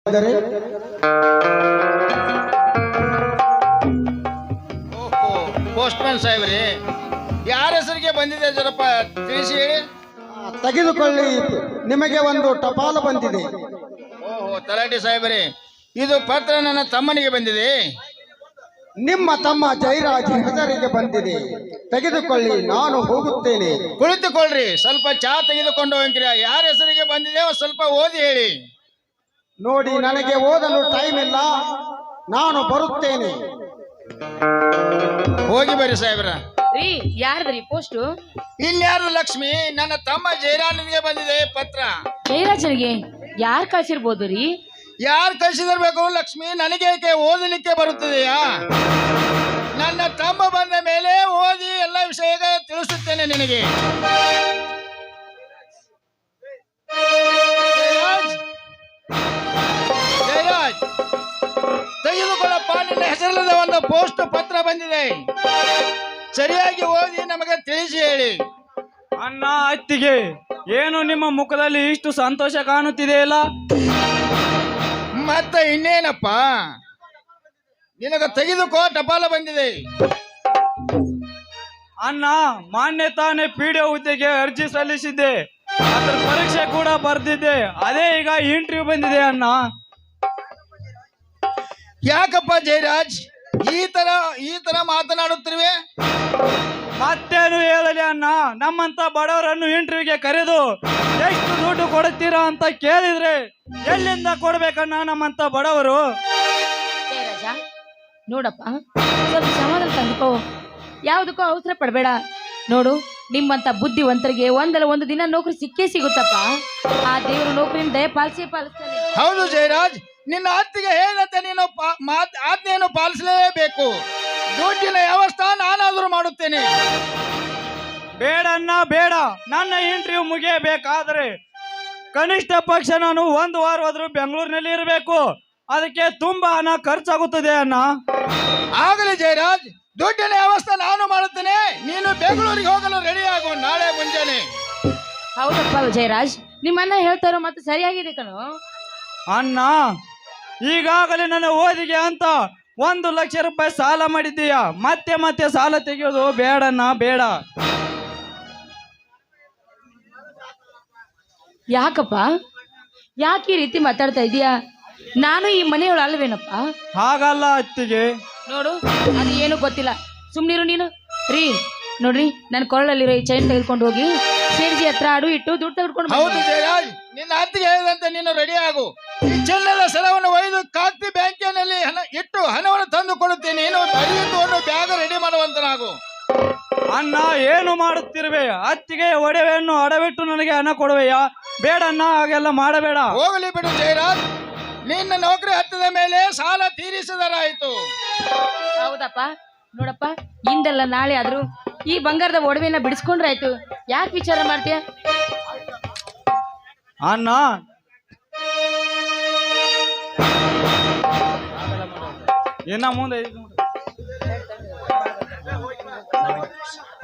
ಇದ್ದಾರೆ. ಪೋಸ್ಟ್ಮನ್ ಸಾಹೇಬ್ರಿ, ಯಾರ ಹೆಸರಿಗೆ ಬಂದಿದೆ ಜರಪ್ಪ ತಿಳಿಸಿ ಹೇಳಿ. ತೆಗೆದುಕೊಳ್ಳಿ, ನಿಮಗೆ ಒಂದು ಟಪಾಲು ಬಂದಿದೆ. ಓಹೋ, ತಲಾಟಿ ಸಾಹೇಬ್ರಿ, ಇದು ಪತ್ರ ನನ್ನ ತಮ್ಮನಿಗೆ ಬಂದಿದೆ. ನಿಮ್ಮ ತಮ್ಮ ಜಯರಾಜ್ ಹೆಸರಿಗೆ ಬಂದಿದೆ. ತೆಗೆದುಕೊಳ್ಳಿ, ನಾನು ಹೋಗುತ್ತೇನೆ. ಕುಳಿತುಕೊಳ್ಳ್ರಿ, ಸ್ವಲ್ಪ ಚಾ ತೆಗೆದುಕೊಂಡು ಹೋಗ್ರಿ. ಯಾರ ಹೆಸರಿಗೆ ಬಂದಿದೆ ಸ್ವಲ್ಪ ಓದಿ ಹೇಳಿ. ನೋಡಿ, ನನಗೆ ಓದಲು ಟೈಮ್ ಇಲ್ಲ, ನಾನು ಬರುತ್ತೇನೆ. ಹೋಗಿ ಬರ್ರಿ ಸಾಹೇಬ್ರ. ರೀ, ಯಾರ್ದ್ರಿ ಪೋಸ್ಟ್? ಇನ್ಯಾರು ಲಕ್ಷ್ಮಿ, ನನ್ನ ತಮ್ಮ ಜಯರಾಜನಿಗೆ ಬಂದಿದೆ ಪತ್ರ. ಜಯರಾಜನಿಗೆ ಯಾರು ಕಳ್ಸಿರ್ಬೋದು ರೀ? ಯಾರು ಕಳಿಸಿದಿರ್ಬೇಕು ಲಕ್ಷ್ಮಿ, ನನಗೆ ಏಕೆ ಓದಲಿಕ್ಕೆ ಬರುತ್ತದೆಯಾ? ನನ್ನ ತಮ್ಮ ಬಂದ ಮೇಲೆ ಓದಿ ಎಲ್ಲ ವಿಷಯ ತಿಳಿಸುತ್ತೇನೆ ನಿನಗೆ. ಜಯರಾಜ್, ಜಯರಾಜ್, ತೆಗೆದುಕೊಳ್ಳಪ್ಪ, ನಿನ್ನ ಹೆಸರಿಲ್ಲದ ಒಂದು ಪೋಸ್ಟ್ ಪತ್ರ ಬಂದಿದೆ. ಸರಿಯಾಗಿ ಓದಿ ನಮಗೆ ತಿಳಿಸಿ ಹೇಳಿ. ಅಣ್ಣ, ಅತ್ತಿಗೆ, ಏನು ನಿಮ್ಮ ಮುಖದಲ್ಲಿ ಇಷ್ಟು ಸಂತೋಷ ಕಾಣುತ್ತಿದೆಯಲ್ಲ? ಮತ್ತೆ ಇನ್ನೇನಪ್ಪ, ನಿನಗೆ ತೆಗೆದುಕೋ, ಟಪಾಲ ಬಂದಿದೆ. ಅಣ್ಣ, ಮಾನ್ಯ ತಾನೇ ಪಿಡಿಒ ಹುದ್ದೆಗೆ ಅರ್ಜಿ ಸಲ್ಲಿಸಿದ್ದೆ, ಅದ್ರ ಪರೀಕ್ಷೆ ಕೂಡ ಬರ್ದಿದ್ದೆ. ಅದೇ ಈಗ ಇಂಟರ್ವ್ಯೂ ಬಂದಿದೆ ಅಣ್ಣ. ಯಾಕಪ್ಪ ಜಯರಾಜ್ ಈ ತರ ಮಾತನಾಡುತ್ತಿರುವೆ? ಮತ್ತೇನು ಹೇಳಲಿ ಅಣ್ಣ, ನಮ್ಮಂತ ಬಡವರನ್ನು ಇಂಟರ್ವ್ಯೂಗೆ ಕರೆದು ಎಷ್ಟು ದುಡ್ಡು ಕೊಡುತ್ತೀರಾ ಅಂತ ಕೇಳಿದ್ರೆ ಎಲ್ಲಿಂದ ಕೊಡ್ಬೇಕಣ್ಣ ನಮ್ಮಂತ ಬಡವರು? ಜಯರಾಜ, ನೋಡಪ್ಪ, ಸ್ವಲ್ಪ ಸಮಾಧಾನ ತಂದುಕೋ, ಯಾವುದಕ್ಕೂ ಅವಸರ ಪಡಬೇಡ. ನೋಡು, ನಿಮ್ಮಂತ ಬುದ್ಧಿವಂತರಿಗೆ ಒಂದಲ್ಲ ಒಂದು ದಿನ ನೌಕರಿ ಸಿಕ್ಕೇ ಸಿಗುತ್ತಪ್ಪ. ಆ ದೇವರು ನೌಕರಿನ ದಯ ಪಾಲಿಸ್ತಾನೆ. ಹೌದು ಜಯರಾಜ್, ನಿನ್ನ ಅತ್ತಿಗೆ ಹೇಳಿದಂತೆ ನೀನು ಆಜ್ಞೆಯನ್ನು ಪಾಲಿಸಲೇಬೇಕು. ದುಡ್ಡಿನ ವ್ಯವಸ್ಥೆ ನಾನಾದರೂ ಮಾಡುತ್ತೇನೆ. ಬೇಡ ಅಣ್ಣ, ಬೇಡ. ನನ್ನ ಇಂಟರ್ವ್ಯೂ ಮುಗಿಯಬೇಕಾದ್ರೆ ಕನಿಷ್ಠ ಪಕ್ಷ ನಾನು 1 ವಾರ ಹೋದ್ರೂ ಬೆಂಗಳೂರಿನಲ್ಲಿ ಇರಬೇಕು. ಅದಕ್ಕೆ ತುಂಬಾ ಹಣ ಖರ್ಚಾಗುತ್ತದೆ ಅಣ್ಣ. ಆಗಲಿ ಜಯರಾಜ್, ದುಡ್ಡಿನ ವ್ಯವಸ್ಥೆ ನಾನು ಮಾಡುತ್ತೇನೆ. ನೀನು ಬೆಂಗಳೂರಿಗೆ ಹೋಗಲು ರೆಡಿ ಆಗು ನಾಳೆ ಮುಂಜಾನೆ. ಹೌದಪ್ಪ ಜಯರಾಜ್, ನಿಮ್ಮನ್ನ ಹೇಳ್ತಾರೋ ಮತ್ತೆ ಸರಿಯಾಗಿದೆ ಕಣೋ. ಅಣ್ಣ, ಈಗಾಗಲೇ ನನ್ನ ಓದಿಗೆ ಅಂತ 1 ಲಕ್ಷ ರೂಪಾಯಿ ಸಾಲ ಮಾಡಿದ್ದೀಯಾ. ಮತ್ತೆ ಮತ್ತೆ ಸಾಲ ತೆಗೆಯೋದು ಬೇಡಣ್ಣ, ಬೇಡ. ಯಾಕಪ್ಪ, ಯಾಕೆ ಈ ರೀತಿ ಮಾತಾಡ್ತಾ ಇದೀಯಾ? ನಾನು ಈ ಮನೆಯೊಳ ಅಲ್ವೇನಪ್ಪ? ಹಾಗಲ್ಲ ಅತ್ತಿಗೆ. ನೋಡು, ಅದು ಏನು ಗೊತ್ತಿಲ್ಲ, ಸುಮ್ನಿರು ನೀನು. ರೀ, ನೋಡ್ರಿ, ನನ್ನ ಕೊರಳಲ್ಲಿರೋ ಈ ಚೈನ್ ತೆಗೆದುಕೊಂಡು ಹೋಗಿ ಸೇರ್ಜಿ ಹತ್ರ ಅಡು ಇಟ್ಟು ದುಡ್ಡು ತೆಗೆದುಕೊಂಡು. ಹೌದು ಜಯರಾಜ್, ನಿನ್ನ ಅತ್ತಿಗೆ ಹೇಳಿದಂತೆ ನೀನು ರೆಡಿ ಆಗು. ಈ ಚೆನ್ನೆಲ್ಲ ಸಲವನ್ನು ಒಯ್ದು ಕಾಗ್ತಿ ಬ್ಯಾಂಕಿನಲ್ಲಿ ಇಟ್ಟು ಹಣವನ್ನು ತಂದು ಕೊಡುತ್ತೇನೆ. ನೀನು ಬರೆಯುತ್ತವನ್ನು ಬ್ಯಾಗ್ ರೆಡಿ ಮಾಡುವಂತನಾಗು. ಅಣ್ಣ, ಏನು ಮಾಡುತ್ತಿರುವೆ? ಅತ್ತಿಗೆ ಒಡವೆಯನ್ನು ಅಡವಿಟ್ಟು ನನಗೆ ಹಣ ಕೊಡುವೆಯಾ? ಬೇಡಣ್ಣ, ಹಾಗೆಲ್ಲ ಮಾಡಬೇಡ. ಹೋಗಲಿ ಬಿಡು ಜಯರಾಜ್, ನಿನ್ನ ನೌಕರಿ ಹತ್ತದ ಮೇಲೆ ಸಾಲ ತೀರಿಸಿದರಾಯಿತು. ಹೌದಪ್ಪ, ನೋಡಪ್ಪ, ಇಂದಲ್ಲ ನಾಳೆ ಆದ್ರೂ ಈ ಬಂಗಾರದ ಒಡವೆನ ಬಿಡಿಸ್ಕೊಂಡ್ರೆ ಆಯ್ತು. ಯಾಕೆ ವಿಚಾರ ಮಾಡ್ತೀಯ? ಅಣ್ಣ, ಇನ್ನ ಮುಂದೆ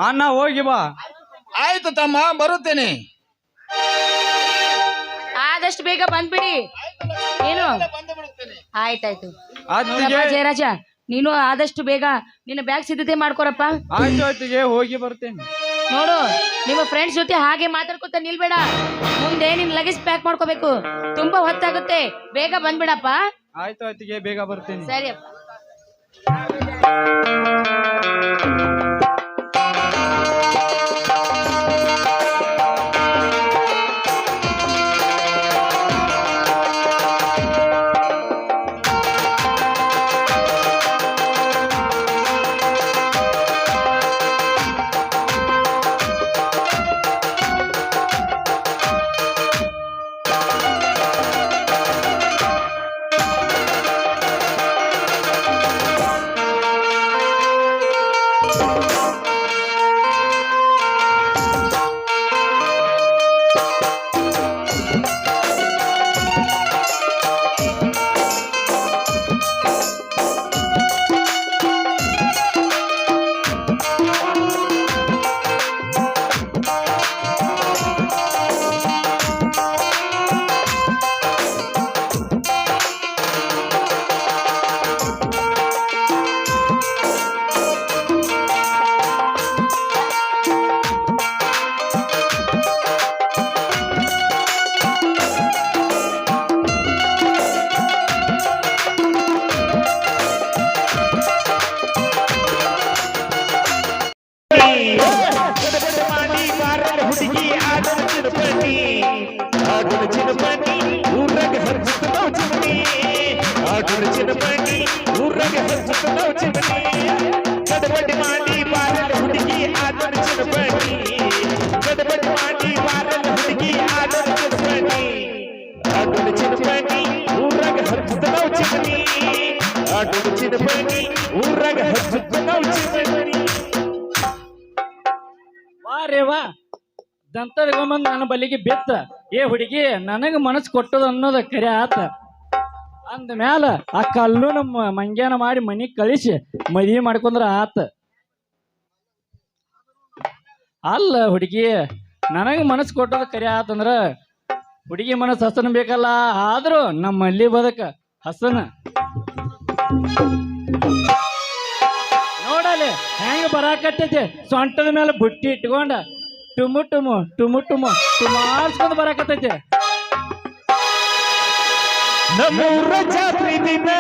ಅಣ್ಣ ಹೋಗಿ ಬಾ. ಆಯ್ತು ತಮ್ಮ, ಬರುತ್ತೇನೆ. ಆದಷ್ಟು ಬೇಗ ಬಂದ್ಬಿಡಿ. ಏನು? ಆಯ್ತಾಯ್ತು. ಅತ್ತಿಗೆ, ಜಯರಾಜ, ನೀನು ಆದಷ್ಟು ಬೇಗ ನಿನ್ನ ಬ್ಯಾಗ್ ಸಿದ್ಧತೆ ಮಾಡ್ಕೊರಪ್ಪ. ಆಯ್ತು ಅತ್ತಿಗೆ, ಹೋಗಿ ಬರ್ತೇನೆ. ನೋಡು, ನಿಮ್ಮ ಫ್ರೆಂಡ್ಸ್ ಜೊತೆ ಹಾಗೆ ಮಾತಾಡ್ಕೊತ ನಿಲ್ಬೇಡ. ಮುಂದೆ ನಿನ್ ಲಗೇಜ್ ಪ್ಯಾಕ್ ಮಾಡ್ಕೋಬೇಕು, ತುಂಬಾ ಹೊತ್ತಾಗುತ್ತೆ. ಬೇಗ ಬಂದ್ಬಿಡಪ್ಪ. ಆಯ್ತು ಅತ್ತಿಗೆ, ಬೇಗ ಬರ್ತೇನೆ. ಸರಿ ಅಪ್ಪ. ಊರಾಗ ಹಚ್ಚುತ್ತನೋ ಚಿಮಣಿ ಗಡಬಡಿ ಮಾಡಿ ಬಾರಲ್ಲ ಹುಡುಗಿ ಆದರ ಚಿರಬಣಿ ಗಡಬಡಿ ಮಾಡಿ ಬಾರಲ್ಲ ಹುಡುಗಿ ಆದರ ಚಿರಬಣಿ ಆದರ ಚಿರಬಣಿ ಊರಾಗ ಹಚ್ಚುತ್ತನೋ ಚಿಮಣಿ ಆದರ ಚಿರಬಣಿ ಊರಾಗ ಹಚ್ಚುತ್ತನೋ ಚಿಮಣಿ ವಾ ರೇ ವಾ ದಂತರಿಗೊಂಬಂದ್ ನನ್ನ ಬಲಿಗೆ ಬೆತ್ತ ಏ ಹುಡುಗಿ ನನಗ ಮನಸ್ಸು ಕೊಟ್ಟದ ಅನ್ನೋದ ಕರೆ ಆತ ಅಂದ ಮ್ಯಾಲ ಆ ಕಲ್ಲು ನಮ್ಮ ಮಂಗ್ಯಾನ ಮಾಡಿ ಮನಿಗ್ ಕಳಿಸಿ ಮದ್ವಿ ಮಾಡ್ಕೊಂಡ್ರ ಆತ ಅಲ್ಲ ಹುಡುಗಿ ನನಗ ಮನಸ್ಸು ಕೊಟ್ಟದ ಕರೆ ಆತಂದ್ರ ಹುಡುಗಿ ಮನಸ್ಸು ಹಸನ ಬೇಕಲ್ಲ ಆದ್ರೂ ನಮ್ಮ ಮಲ್ಲಿ ಬದಕ ಹಸನ ನೋಡಲೆ ಹೆಂಗ ಬರಾಕತ್ತೈತಿ ಸೊಂಟದ ಮೇಲೆ ಬುಟ್ಟಿ ಇಟ್ಕೊಂಡ ಟುಮು ಟುಮು ಟುಮು ಟುಮು ಟುಮಾರ್ಸ್ಕೊಂಡ್ ಬರಾಕತ್ತೈತಿ ನಮ್ಮೂರ ಜಾತ್ರೆ ದಿನ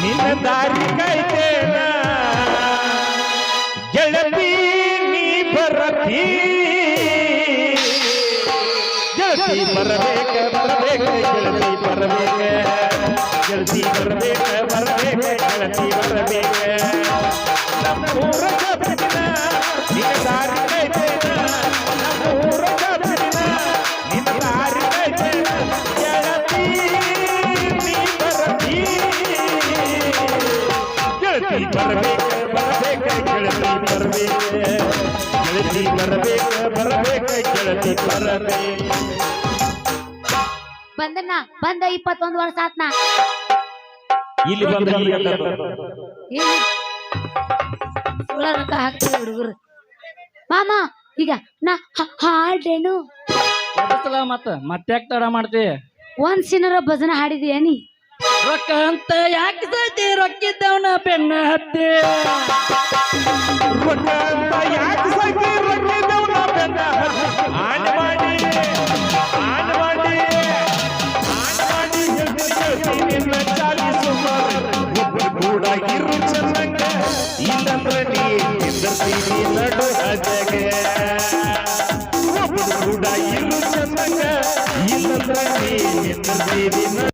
ನಿನ್ನ ದಾರಿ ಕಾಯ್ತೇನ ಗೆಳತಿ ನೀ ಬರತಿ ಗೆಳತಿ ಬರಬೇಕ ಬರಬೇಕ ಗೆಳತಿ ಬರಬೇಕ ಗೆಳತಿ ಬರಬೇಕ ಬರಬೇಕ ಗೆಳತಿ ಬರಬೇಕ ನಮ್ಮೂರ ಜಾತ್ರೆ ದಿನ ನಿನ್ನ ದಾರಿ ಕಾಯ್ತೇನ ನಮ್ಮೂರ ಜಾತ್ರೆ ದಿನ ನಿನ್ನ ದಾರಿ ಕಾಯ್ತೇನ ಗೆಳತಿ ನೀ ಬರತಿ ಗೆಳತಿ ಬರಬೇಕ ಬರಬೇಕ ಗೆಳತಿ ಬರಬೇಕ ಗೆಳತಿ ಬರಬೇಕ ಬರಬೇಕ ಗೆಳತಿ ಬರಬೇಕ ಬಂದಣ್ಣ ಬಂದ 21 ವರ್ಷ ಆತ್ನ ಇಲ್ಲಿ ಬಂದ ರೊಕ್ಕ ಹಾಕ್ತಾರೆ ಹುಡುಗರು ಮಾಮ ಈಗ ನಾ ಹಾಡ್ರೇನು ಎಬ್ಬಿಸಲ ಮತ್ತೆ ತಡ ಮಾಡ್ತಿ ಒಂದ್ ಸಿನರ ಭಜನೆ ಹಾಡಿದೀಯ ನೀ ರೊಕ್ಕ ಅಂತ ಯಾಕೆ ಸೈತಿ ರೊಕ್ಕಿದ್ದವನ ಬೆನ್ನ ಹತ್ತಿ ರೊಕ್ಕ ಅಂತ ಯಾಕೆ ಸಾಕಿ ರೊಕ್ಕಿದ್ದವನ ಬೆನ್ನ ಆನ್ ಮಾಡಿ ಆನ್ ಮಾಡಿ ಆನ್ ಮಾಡಿ ಗೆಳತಿ ನಿನ್ನ ಚಾಲಿ ಸುಮಾರು ಒಬ್ಬರು ಕೂಡ ಇರು ಚೆನ್ನಂಗ ಇಲ್ಲಂದ್ರ ನೀ ನಿಂದರ್ತೀನಿ ನಡು ಹಜಗೆ ಒಬ್ಬರು ಕೂಡ ಇರು ಚೆನ್ನಂಗ ಇಲ್ಲಂದ್ರ ನೀ ನಿಂದರ್ತೀನಿ ನಡು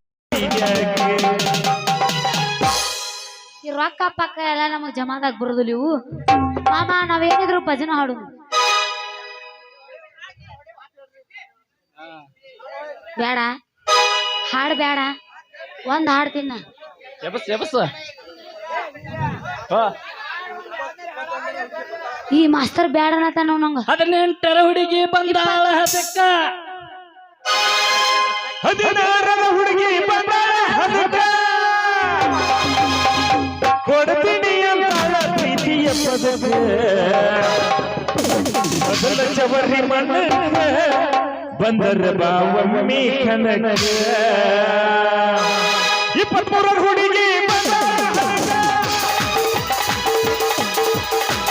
ಈ ರೊಕ್ಕ ಪಕ್ಕ ಎಲ್ಲ ನಮಗ್ ಜಮಾದಾಗ ಬರೋದಿಲ್ಲ ಇವು ಮಾಮ ನಾವೇನಿದ್ರು ಭಜನೆ ಹಾಡುದು ಬೇಡ ಹಾಡ್ ಬೇಡ ಒಂದ್ ಹಾಡ್ತೀನ ಎಬಸ್ ಈ ಮಾಸ್ತರ್ ಬೇಡನತ ನಾವು ನಂಗ 18ರ ಹುಡುಗಿ ಬಂದಾಳ ಹದಕ್ಕ 16ರ ಹುಡುಗಿ ಬಂದಾಳ ಹದಕ್ಕ ಕೊಡ್ತೀನಿ ಅಂತಾಳ ಪ್ರೀತಿಯ ಪದಕ ಮೊದಲ ಚವರಿ ಮಣ್ಣಕ್ಕ ಬಂದರ ಬಾವಮ್ಮಿ ಕನಕ 23ರ ಹುಡುಗಿ ಬಂದಾಳ ಹದಕ್ಕ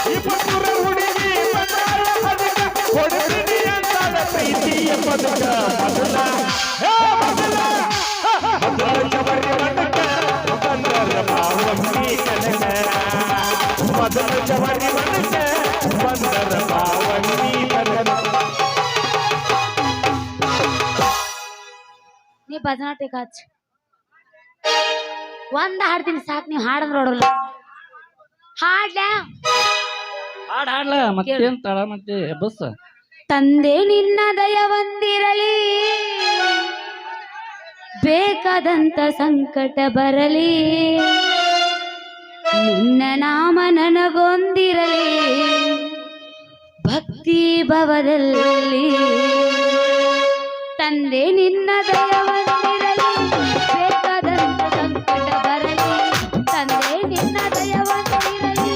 23ರ ಹುಡುಗಿ ಬಂದಾಳ ಹದಕ್ಕ ಕೊಡ್ತೀನಿ ಅಂತಾಳ ಪ್ರೀತಿಯ ಪದಕ ಮೊದಲ ಚವರಿ ಮಣ್ಣಕ್ಕ ಬಂದರ ಬಾವಮ್ಮಿ ಕನಕ ಮೊದಲ ಚವರಿ ಮಣ್ಣಕ್ಕ ಬಂದರ ಬಾವಮ್ಮಿ ಕನಕ ನೀ ಭಜನಾ ಟೇಕಾಚ್ ಒಂದ್ ಹಾಡ್ತೀನಿ ಸಾಕ್ ನೀವ್ ಹಾಡಂದ್ರ ನೋಡಲ್ಲ ಹಾಡ್ಲ ಹಾಡ್ಲ ಮತ್ತೇನ್ ತಡ ಮತ್ತೆ ಎಬ್ಬಸ್ ತಂದೆ ನಿನ್ನ ದಯವೊಂದಿರಲಿ ಬೇಕಾದಂತ ಸಂಕಟ ಬರಲಿ ನಿನ್ನ ನಾಮ ನನಗೊಂದಿರಲಿ ಭಕ್ತಿ ಭವದಲ್ಲಿ ತಂದೆ ನಿನ್ನ ದಯವೊಂದಿರಲಿ ಬೇಕಾದಂತ ಸಂಕಟ ಬರಲಿ ತಂದೆ ನಿನ್ನ ದಯವೊಂದಿರಲಿ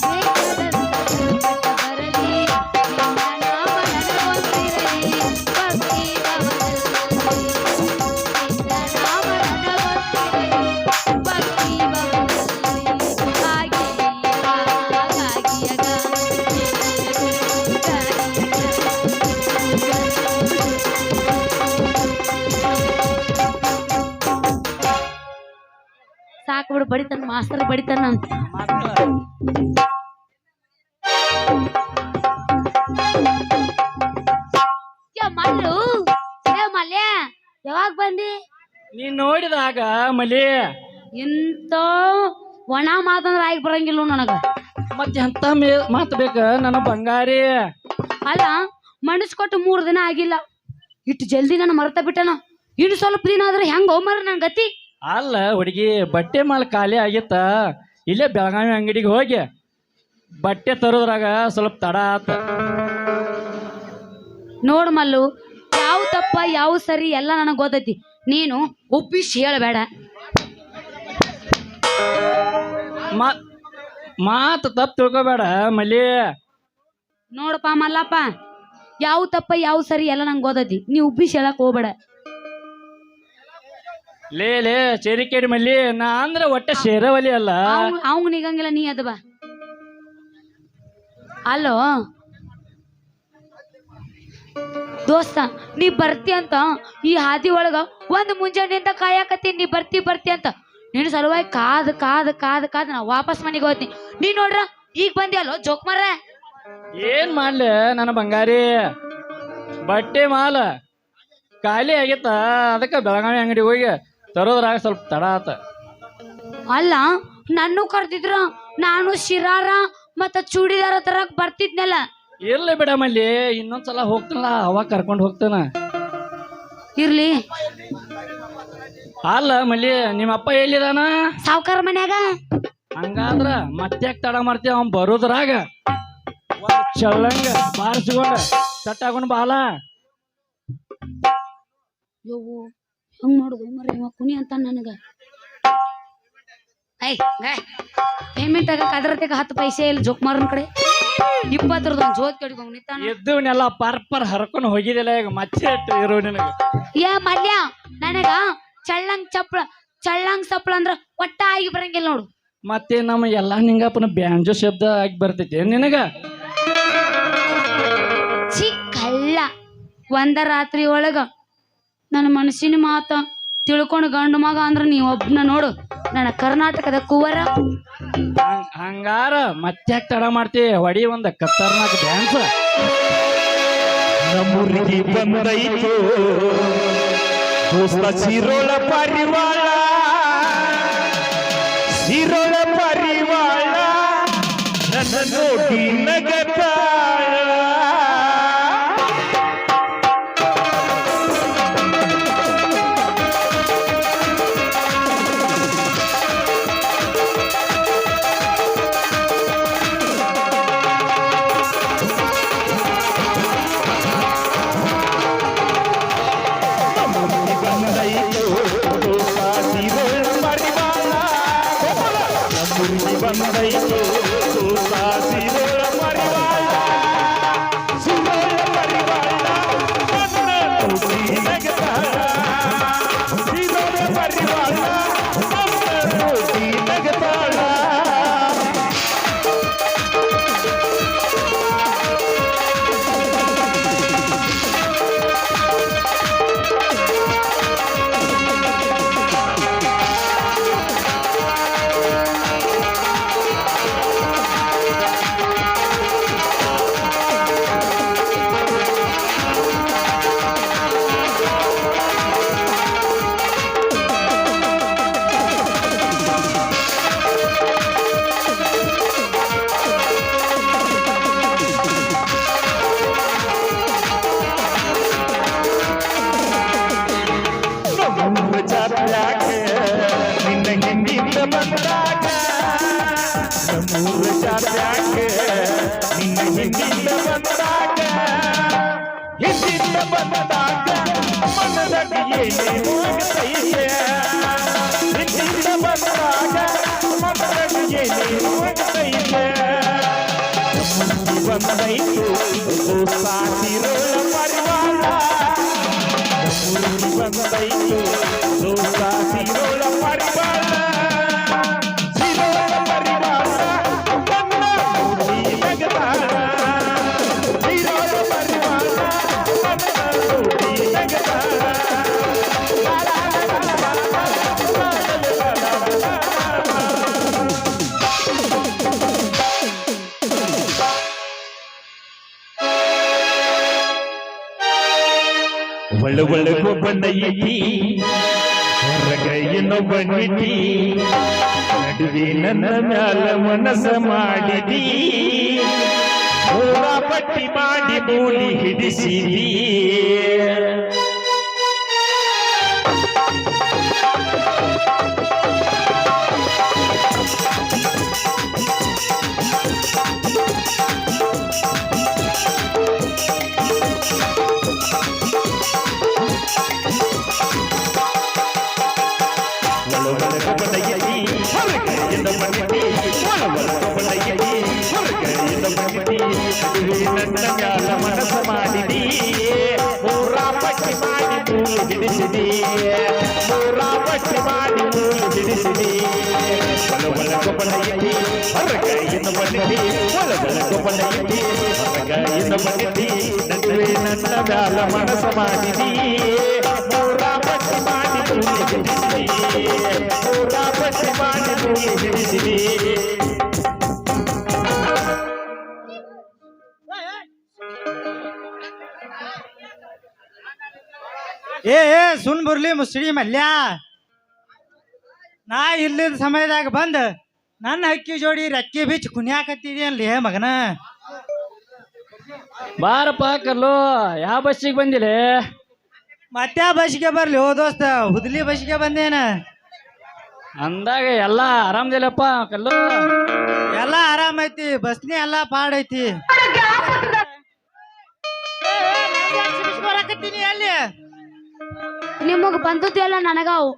ಬೇಕಾದಂತ ಸಂಕಟ ಬರಲಿ ನಿನ್ನ ನಾಮ ನನಗೊಂದಿರಲಿ ಭಕ್ತಿ ಭವದಲ್ಲಿ ನಿನ್ನ ನಾಮ ನನಗೊಂದಿರಲಿ ಭಕ್ತಿ ಭವದಲ್ಲಿ ಸಾಕು ಬಿಡು ಬಡಿತಾನ ಮಾಸ್ತರ್ ಬಡಿತಾನ ಮಲ್ಲು ಮಲ್ಯ ಯಾವಾಗ ಬಂದಿ ನೀನ್ ನೋಡಿದಾಗ ಮಲಿ ಇಂಥ ಒಣ ಮಾತಂದ್ರೆ ಆಗಿ ಬರಂಗಿಲ್ಲ ನನಗ. ಮತ್ತೆ ಎಂತ ಮಾತು ಬೇಕ ನನ್ನ ಬಂಗಾರಿ. ಅಲ್ಲ ಮನಸ್ ಕೊಟ್ಟು 3 ದಿನ ಆಗಿಲ್ಲ, ಇಟ್ಟು ಜಲ್ದಿ ನಾನು ಮರ್ತ ಬಿಟ್ಟನ. ಇನ್ನು ಸ್ವಲ್ಪ ದಿನ ಆದ್ರೆ ಹೆಂಗ ಹೋಮರ ನನ್ ಗತಿ. ಅಲ್ಲ ಹುಡುಗಿ, ಬಟ್ಟೆ ಮಾಲ್ ಖಾಲಿ ಆಗಿತ್ತ, ಇಲ್ಲೇ ಬೆಳಗಾವಿ ಅಂಗಡಿಗೆ ಹೋಗಿ ಬಟ್ಟೆ ತರೋದ್ರಾಗ ಸ್ವಲ್ಪ ತಡ ಆತ. ನೋಡ್ ಮಲ್ಲು, ಯಾವ ತಪ್ಪ ಯಾವ ಸರಿ ಎಲ್ಲ ನನಗ್ ಗೊತ್ತೈತಿ. ನೀನು ಒಪ್ಪಿಸಿ ಹೇಳಬೇಡ. ಮಾತು ತಪ್ಪು ತಿಳ್ಕೊಬೇಡ ಮಲ್ಲಿ. ನೋಡಪ್ಪ ಮಲ್ಲಪ್ಪ, ಯಾವ ತಪ್ಪ ಯಾವ ಸರಿ ಎಲ್ಲ ನಂಗೆ ಗೊತ್ತೈತಿ. ನೀ ಉಬ್ಬಿಸಿ ಹೇಳಕ್ ಹೋಗ್ಬೇಡ. ಲೇ ಚೇರಿಕೇಡಿ ಮಲ್ಲಿ, ನಾ ಅಂದ್ರೆ ಒಟ್ಟೆ ಶೇರವಲಿ ಅಲ್ಲ. ಅವಂಗ ನಿಗಂಗಿಲ್ಲ, ನೀ ಅದ ಬಾ. ಅಲ್ಲೋ ದೋಸ್ತ, ನೀ ಬರ್ತಿ ಅಂತ ಈ ಹಾದಿ ಒಳಗ ಒಂದ್ ಮುಂಜಾನೆಯಿಂದ ಕಾಯಕತ್ತೀನಿ. ನೀ ಬರ್ತಿ ಅಂತ ನಿನ್ನ ಸಲುವಾಗಿ ಕಾದ್ ನಾ ವಾಪಸ್ ಮನೆಗೆ ಹೋಗ್ತೀನಿ. ನೀ ನೋಡ್ರ ಈಗ ಬಂದಿ ಅಲ್ಲೋ ಜೋಕ್ ಮಾರ. ಏನ್ ಮಾಡ್ಲಿ ನನ್ನ ಬಂಗಾರಿ, ಬಟ್ಟೆ ಮಾಲ ಖಾಲಿ ಆಗಿತ್ತ, ಅದಕ್ಕೆ ಬೆಳಗಾವಿ ಅಂಗಡಿ ಹೋಗಿ ತರೋದ್ರಾಗ ಸ್ವಲ್ಪ ತಡ ಆತ. ಅಲ್ಲ ನನ್ನೂ ಕರ್ದಿದ್ರ ನಾನು ಶಿರಾರ ಮತ್ತ ಚೂಡಿದಾರ ತರಕ್ ಬರ್ತಿದ್ನಲ್ಲ. ಇರ್ಲಿ ಬಿಡ ಮಲ್ಲಿ, ಇನ್ನೊಂದ್ಸಲ ಹೋಗ್ತಾನಲ್ಲ ಅವಾಗ ಕರ್ಕೊಂಡು ಹೋಗ್ತಾನ. ಇರ್ಲಿ. ಅಲ್ಲ ಮಲ್ಲಿ, ನಿಮ್ಮ ಅಪ್ಪ ಎಲ್ಲಿದಾನ? ಸಾವ್ಕಾರ ಮನ್ಯಾಗ. ಹಂಗಾದ್ರ ಮತ್ತೆ ತಡ ಮಾಡ್ತೀವಿ, ಅವ್ನ್ ಬರೋದ್ರಾಗ ಚಳ್ಳಂಗ ಬಾರಿಸ್ಕೊಂಡ ತಟ್ಟಾಕೊಂಡ್ ಬಾಲ. ಯವ್ವು ಹೆಂಗ್ ಮಾಡುದು ಮರ, ಇವ ಕುಣಿ ಅಂತ ನನಗ. ಪೇಮೆಂಟ್ ಆಗಕ್ಕೆ ಅದ್ರತೆಗ 10 ಪೈಸೆ ಇಲ್ಲ. ಜೋಕ್ ಮಾರನ್ ಕಡೆ 20 ಒಂದು ಜೋತ್ ಕಡಿಗೊಂಡ್ ನಿಂತಾನ. ಎದ್ದವನ್ನೆಲ್ಲ ಪರ್ ಹರ್ಕೊಂಡು ಹೋಗಿದಿಲ್ಲ, ಈಗ ಮತ್ತೆ ಇರೋ ನಿನಗ. ಮಲ್ಯ, ನನಗ ಚಳ್ಳಂಗ್ ಸಪ್ಪಳ ಅಂದ್ರ ಒಟ್ಟ ಆಗಿ ಬರಂಗಿಲ್ಲ ನೋಡು. ಮತ್ತೆ ನಮ್ಮ ಎಲ್ಲಾ ನಿಂಗಪ್ಪನ ಬ್ಯಾಂಜೋ ಶಬ್ದ ಆಗಿ ಬರ್ತೈತಿ ನಿನಗ. ಚಿಕ್ಕಲ್ಲ ಒಂದ ರಾತ್ರಿ ಒಳಗ ನನ್ನ ಮನಸ್ಸಿನ ಮಾತ ತಿಳ್ಕೊಂಡು ಗಂಡು ಮಗ ಅಂದ್ರ ನೀ ಒಬ್ನ ನೋಡು, ನನ್ನ ಕರ್ನಾಟಕದ ಕುವರ. ಹಂಗಾರ ಮತ್ತೆ ತಡ ಮಾಡ್ತಿ, ಹೊಡಿ ಒಂದ ಖತರ್ನಾಕ್ ಡ್ಯಾನ್ಸ್. ನಮ್ಮೂರಿಗೆ ಬಂದೈತು ದೋಸ್ತ ಸಿರೋಳ ಪರಿವಾಳ ನನ್ನ ನೋಡಿ ನಗತಾಳ. ಬಂದೈತು ದೋಸ್ತ ಸಿರೋಳ ಪರಿವಾಳ ನನ್ನ ನೋಡಿ ನಗತಾಳ. ಸಿರೋಳ ಪರಿವಾಳ ನನ್ನ ನೋಡಿ ನಗತಾಳ. ನಿನ್ನ ಹಿಂದಿಂದ ಬಂದಾಗ ನಮ್ಮೂರ ಜಾತ್ಯಾಗ ನಿನ್ನ ಹಿಂದಿಂದ ಬಂದಾಗ ಮನದಾಗ ಏನೇನು ಆಗತೈತೆ. ಹಿಂದಿಂದ ಬಂದಾಗ ಮನದಾಗ ಏನೇನು ಆಗತೈತೆ. ಬಂದೈತು ದೋಸ್ತ ಸಿರೋಳ ಪರಿವಾಳ. ಬಂದೈತು ದೋಸ್ತ ಸಿರೋಳ ಪರಿವಾಳ. ಸಿರೋಳ ಪರಿವಾಳ ನನ್ನ ನೋಡಿ ನಗತಾಳ. ಸಿರೋಳ ಪರಿವಾಳ ನನ್ನ ನೋಡಿ ನಗತಾಳ. ಒಳ್ಳೆ ಒಳ್ಳೆ ಗೊಬ್ಬನ ಐತಿ ಹೊರಗ ಇನ್ನೊಬ್ಬನಿಟ್ಟಿ ನಡುವೆ ನನ್ನ ಮ್ಯಾಲ ಮನಸ್ಸ ಮಾಡಿದಿ ಮೂರ ಪಟ್ಟಿ ಮಾಡಿ ಮೂಲಿ ಹಿಡಿಸಿದಿ ನನ್ನ ಮ್ಯಾಲ ಮನಸ್ಸ ಮಾಡಿದಿ ಮೂರ ಪಟ್ಟಿ ಮಾಡಿ ಮೂಲಿ ಹಿಡಿಸಿದಿ ಮೂರ ಪಟ್ಟಿ ಮಾಡಿ ಮೂಲಿ ಹಿಡಿಸಿದಿ ಒಳ ಕೊಪ್ಪಳ ಎತ್ತಿ ಹೊರಗ ಇನ್ನು ಬಂದಿದ್ದಿ ಒಳ ಕೊಪ್ಪಳ ಎತ್ತಿ ಹೊರಗ ಇನ್ನು ಬಂದಿದ್ದಿ ನಡುವೆ ನನ್ನ ಮ್ಯಾಲ ಮನಸ್ಸ ಮಾಡಿದಿ ಮೂರ ಪಟ್ಟಿ ಮಾಡಿ ಮೂಲಿ ಹಿಡಿಸಿದಿ ಮೂರ ಪಟ್ಟಿ ಮಾಡಿ ಮೂಲಿ ಹಿಡಿಸಿದಿ ಏ ಸುನ್ ಬರ್ಲಿ ಮುಸ್ಡಿ ಮಲ್ಯ ನಾ ಇಲ್ಲಿದ ಸಮಯದಾಗ ಬಂದ ನನ್ನ ಹಕ್ಕಿ ಜೋಡಿ ರೆಕ್ಕೆ ಬಿಚ್ಚಿ ಕುಣಿಯಾಕತ್ತಿದ್ಯನ್ಲಿ ಮಗನ ಬಾರಪ್ಪ ಕಲ್ಲು ಯಾವ ಬಸ್ಸಿಗೆ ಬಂದಿಲ್ಲ ಮತ್ತೆ ಬಸ್ಗೆ ಬರ್ಲಿ ಓ ದೋಸ್ತ ಹುದ್ಲಿ ಬಸ್ಗೆ ಬಂದೇನ ಅಂದಾಗ ಎಲ್ಲ ಆರಾಮದಿಲ್ಲಪ್ಪ ಕಲ್ಲು ಎಲ್ಲ ಆರಾಮೈತಿ ಬಸ್ನಿ ಎಲ್ಲ ಪಾಡೈತಿ ಬರಾಕತ್ತೀನಿ ಅಲ್ಲಿ ನಿಮಗ್ ಬಂದದ್ದು ಎಲ್ಲ ನನಗಾವು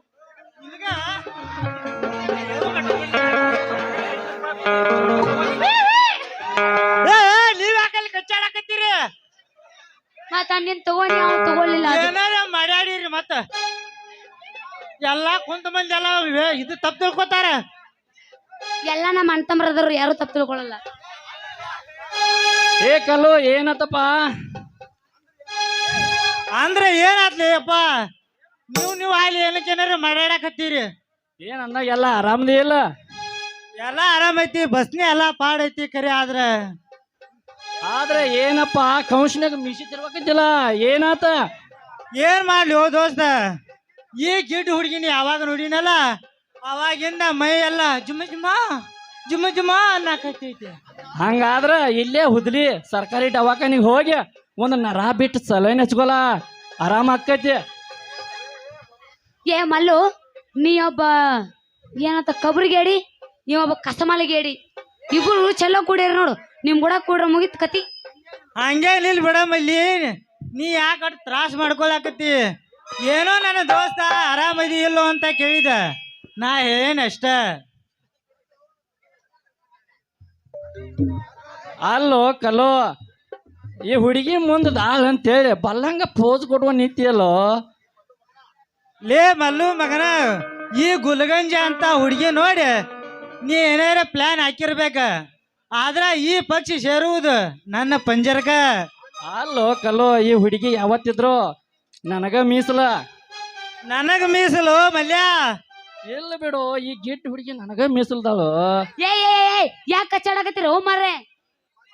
ನೀವ್ ಯಾಕಲ್ಲಿ ಕಚ್ಚಾಡಕತ್ತೀರಿ ಮತ್ತ ನಿನ್ ತಗೊಂಡಿ ಅವ್ನು ತಗೊಳ್ಳಿಲ್ಲ ಅದು. ಏನಾರ ಮಾಡ್ಯಾಡಿರಿ ಮತ್ತ ಎಲ್ಲಾ ಕುಂತ ಮಂದಿ ಎಲ್ಲ ಇದು ತಪ್ಪು ತಿಳ್ಕೊತಾರ ಎಲ್ಲ ನಮ್ಮ ಅಣ್ಣ ತಮ್ಮರದ್ರು ಯಾರು ತಪ್ಪು ತಿಳ್ಕೊಳ್ಳಲ್ಲ. ಏ ಕಲ್ಲು ಏನತ್ತಪ್ಪ ಅಂದ್ರೆ ಏನಾತ್ಲಿ ಅಪ್ಪ ನೀವು ಅಲ್ಲಿ ಏನಕ್ಕೇನಾರ ಮಾಡ್ಯಾಡಕತ್ತೀರಿ ಏನ್ ಅಂದಾಗ ಎಲ್ಲ ಆರಾಮದಿ ಇಲ್ಲ ಎಲ್ಲ ಆರಾಮೈತಿ ಬಸ್ನಿ ಎಲ್ಲ ಪಾಡೈತಿ ಕರೆ ಆದ್ರೆ ಏನಪ್ಪ ಕೌನ್ಸಿನಾಗ ಮಿಸಿ ತಿರ್ಬೇಕಿದ್ದಿಲ್ಲ ಏನಾತ ಏನ್ ಮಾಡ್ಲಿ ಓ ದೋಸ್ತ ಈ ಗಿಡ್ಡ ಹುಡುಗಿನಿ ಯಾವಾಗ ನೋಡಿನಲ್ಲ ಅವಾಗಿಂದ ಮೈ ಎಲ್ಲ ಜುಮ್ಮ ಜುಮ್ಮ ಜುಮ್ಮ ಜುಮ್ಮ ಅನ್ನಕತ್ತೈತಿ ಹಂಗಾದ್ರ ಇಲ್ಲೇ ಹುದ್ಲಿ ಸರ್ಕಾರಿ ದವಾಖಾನಿಗೆ ಹೋಗಿ ಒಂದು ನರ ಬಿಟ್ಟು ಸಲೈನ್ ಹಚ್ಕೊಲ್ಲ ಆರಾಮ ಆಕ್ಕೈತಿ. ಏ ಮಲ್ಲು ನೀ ಒಬ್ಬ ಏನಂತ ಕಬ್ರಿಗೇಡಿ ನೀವೊಬ್ಬ ಕಸಮಾಲಿಗೇಡಿ ಇಬ್ರು ಚಲೋ ಕೂಡ್ಯಾರ ನೋಡು ನಿಮ್ ಕೂಡ ಕೂಡ್ರ ಮುಗಿತ್ ಕತಿ. ಹಂಗೆ ನಿಲ್ ಬಿಡಮ್ಮಲ್ಲಿ ನೀ ಯಾಕೆ ತ್ರಾಸ ಮಾಡ್ಕೊಳಕತ್ತಿ ಏನೋ ನನ್ನ ದೋಸ್ತ ಆರಾಮದಿ ಇಲ್ಲೋ ಅಂತ ಕೇಳಿದ ನಾ ಏನಷ್ಟ ಅಲ್ಲೋ ಕಲ್ಲೋ ಈ ಹುಡುಗಿ ಮುಂದೆ ದಾಳ್ ಅಂತೇಳಿ ಬಲ್ಲಂಗ ಪೋಸ್ ಕೊಡುವ ನಿಂತಿಯಲ್ಲೋ ಲೇ ಮಲ್ಲು ಮಗನ ಈ ಗುಲ್ಗಂಜ ಅಂತ ಹುಡುಗಿ ನೋಡಿ ನೀ ಏನಾರ ಪ್ಲಾನ್ ಹಾಕಿರ್ಬೇಕ ಆದ್ರ ಈ ಪಕ್ಷಿ ಸೇರುವುದು ನನ್ನ ಪಂಜರಕ. ಅಲ್ಲೋ ಕಲ್ಲೋ ಈ ಹುಡುಗಿ ಯಾವತ್ತಿದ್ರು ನನಗ ಮೀಸಲ ನನಗ ಮೀಸಲು ಮಲ್ಯ ಇಲ್ಲ ಬಿಡು ಈ ಗಿಟ್ ಹುಡುಗಿ ನನಗ ಮೀಸಲ್ದಾಳು. ಏ ಯಾಕೆ ಕಚ್ಚಾಡಕತ್ತೀರ ಓ ಮಾರ್ರೆ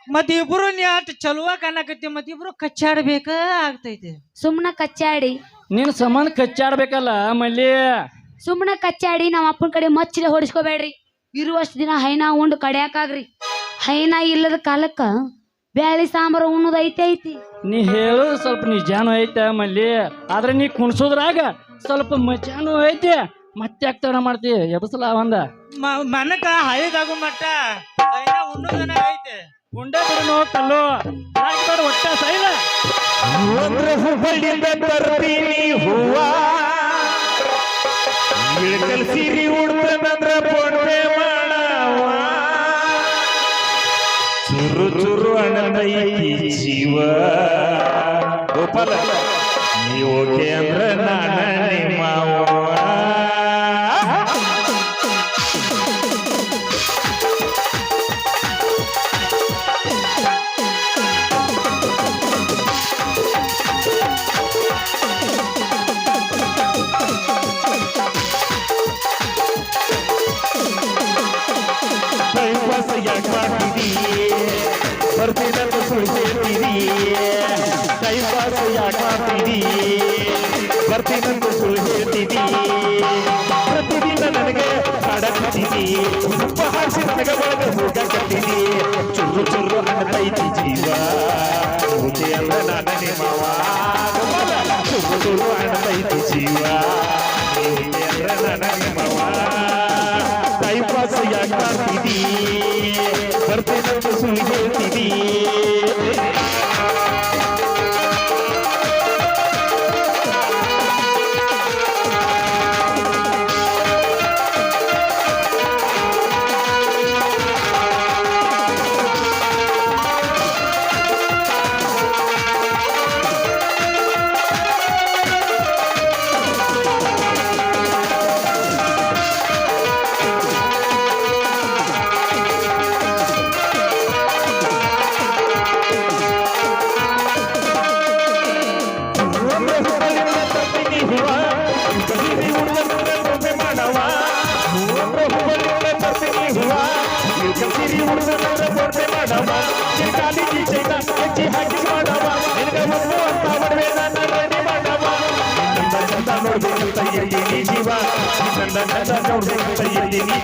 ಮತ್ ಇಬ್ರು ನೀ ಅಟ್ ಚಲುವ ಕಾಣಕತ್ತಿ ಮತ್ ಇಬ್ರು ಕಚ್ಚಾಡ್ಬೇಕ ಆಗ್ತೈತಿ. ಸುಮ್ಮನೆ ಕಚ್ಚಾಡಿ ನಿನ್ ಸಂಬಂಧ ಕಚ್ಚಾಡ್ಬೇಕಲ್ಲ ಮಲ್ಲಿ ಸುಮ್ಮನೆ ಕಚ್ಚಾಡಿ ನಮ್ಮ ಅಪ್ಪನ ಕಡೆ ಮಚ್ಚಿಲೆ ಹೊಡಿಸ್ಕೋಬೇಡ್ರಿ. ಇರುವಷ್ಟು ದಿನ ಹೈನಾ ಉಂಡು ಕಡಿಯಾಕಾಗ್ರಿ. ಹೈನಾ ಇಲ್ಲದ ಕಾಲಕ್ಕ ಬ್ಯಾಳಿ ಸಾಂಬಾರು ಉಣ್ಣೋದು ಐತಿ. ನೀ ಹೇಳೋದು ಸ್ವಲ್ಪ ನಿಜಾನು ಐತೆ ಮಲ್ಲಿ ಆದ್ರೆ ನೀ ಕುಣ್ಸೋದ್ರಾಗ ಸ್ವಲ್ಪ ಮಜಾನು ಐತಿ. ಮತ್ತೆ ಯಾಕೆ ಮಾಡ್ತಿ ಎಬಸಲ ಒಂದ ಮನಕ ಹೈದಾಗು ಮಟ್ಟ ಹೈನಾ ಉಣ್ಣೋದನ ಐತೆ. ಉಂಡೆ ಬಿಡು ಕಲ್ಲು ಒಟ್ಟ ಸೈಲ ಒಂದ್ರ ಹೂಗಳಿಂದ ತರ್ತೀನಿ ಹೂವ ಇಳಕಲ್ ಸಿರಿ ಉಡ್ತನಂದ್ರ ಪೊಣ್ಣೆ ಮಾಡವ ಚುರು ಚುರು ಅಣ್ಣದೈತಿ ಜೀವ ಗೋಪಾಲ ನೀ ಓಕೆ ಅಂದ್ರ ನಾನ ನಿಮ್ಮವ್ವ ಯಾಕೆ ಮಾಡ್ತಿದೀ ಬರ್ತೀನಂತ ಸುಳ್ಳು ಹೇಳ್ತಿದೀ ಟೈಮ್ ಪಾಸ್ ಯಾಕೆ ಮಾಡ್ತಿದೀ ಬರ್ತೀನಂತ ಸುಳ್ಳು ಹೇಳ್ತಿದೀ ನನಗ ಒಳಗ ಹೋಗ ಕಟ್ಟಿದಿ ಚುರು ಚುರು ಅನ್ನತೈತಿ ಜೀವ ಮೂತಿ ಅಲ್ಲ ನನ್ನ ನಿಮ್ಮವ ಚುರು ಚುರು ಅನ್ನತೈತಿ ಜೀವ ಮೂತಿ ಅಲ್ಲ ನನ್ನ ನಿಮ್ಮವ ಟೈಮ್ ಪಾಸ್ ಯಾಕೆ ಮಾಡ್ತಿದಿ ಬರ್ತೇನಂತ ಸುಳ್ಳು ಹೇಳ್ತಿದಿ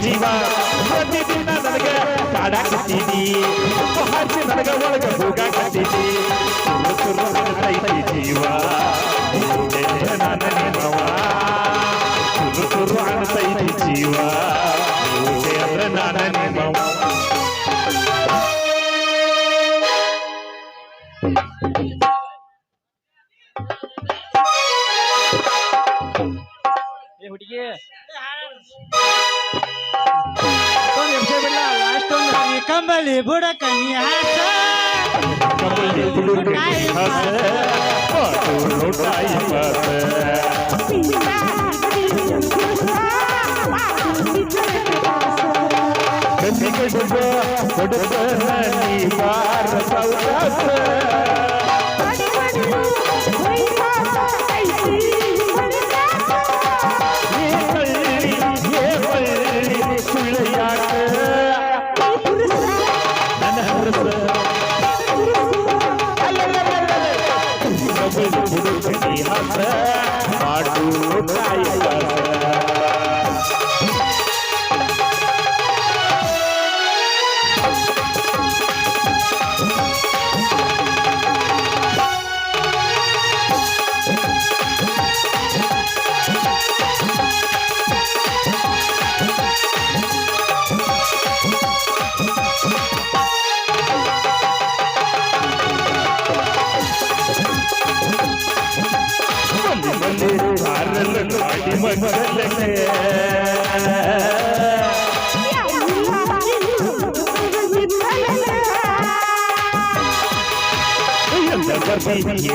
ಜೀವ ಪ್ರತಿದಿನ ನನಗೆ ಕಾಡಾಕತ್ತೀನಿ ಹಚ್ಚಿ ನನಗ ಒಳಗ ಹೋಗಾಕತ್ತೀನಿ ತುರು ಅನ್ನತೈತಿ ಜೀವ ನನ್ನ ನಿಮ್ಮವ ತುರು ತುರು ಅನ್ನತೈತಿ ಜೀವ ಅಂದ್ರೆ ನನ್ನ ನಿಮ್ಮವ ಹುಡುಗಿ ಲಾಸ್ಟ್ ಒಂದು ಈ ಕಂಬಳಿ ಬುಡಕ ನೀ ಹಾಸ ಕಂಬಳಿ ಬುಡಕ ನೀ ಹಾಸ ನೋಟಾಯಿ ಪಾಸ ಕಣ್ಣಿಗೆ ಕೊಡುತ್ತ ನೀ ಬಾರ ಸೌದಾಸ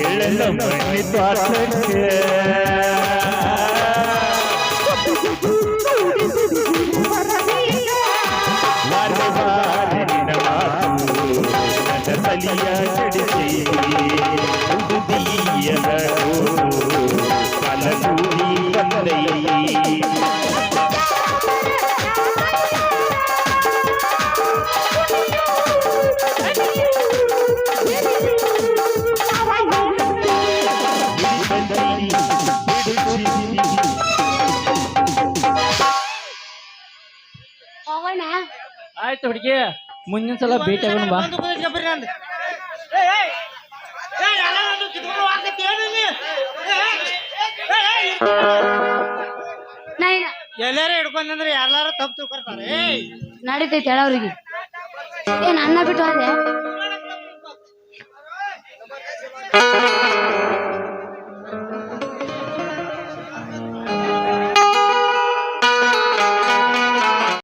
ಏಳೆಲ್ಲ ಮಣ್ಣಿ ತ್ವಾಟಕ್ಕೆ ವಾರ ನಿನ್ನ ಮಾತು ನನ್ನ ತಲಿಯ ಕೆಡಿಸಿ ಉಡುದಿಯ ಕಲಗೂಡಿ ಬಂದೈ ಆಯ್ತು ಹುಡುಗಿ ಮುಂದಿನ ಸಲ ಭೇಟಿ ಆಗೋಣ ಬಾ ಎಲ್ಲಾರ ಹಿಡ್ಕೊಂಡ್ರೆ ಯಾರು ತಪ್ಪು ತಿಳ್ಕೊಳ್ತಾರೆ ನಡೀತೈತೆ ಹೇಳ ಅವ್ರಿಗೆ ಏನ್ ಅನ್ನ ಬಿಟ್ಟು ಅದೇ